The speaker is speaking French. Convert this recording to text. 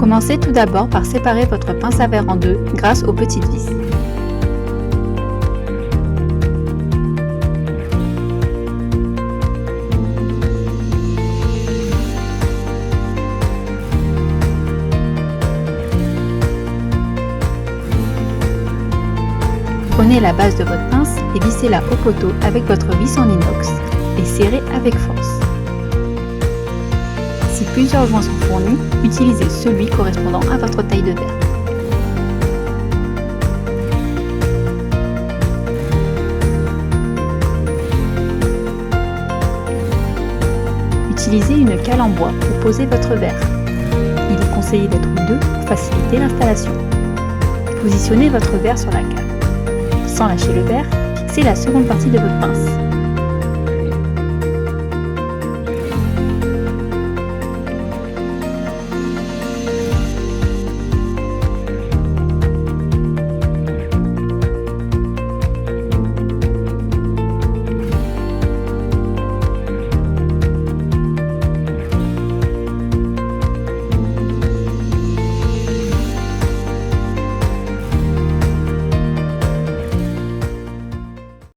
Commencez tout d'abord par séparer votre pince à verre en deux grâce aux petites vis. Prenez la base de votre pince et vissez-la au poteau avec votre vis en inox et serrez avec force. Si plusieurs joints sont fournis, utilisez celui correspondant à votre taille de verre. Utilisez une cale en bois pour poser votre verre. Il est conseillé d'être deux pour faciliter l'installation. Positionnez votre verre sur la cale. Sans lâcher le verre, fixez la seconde partie de votre pince.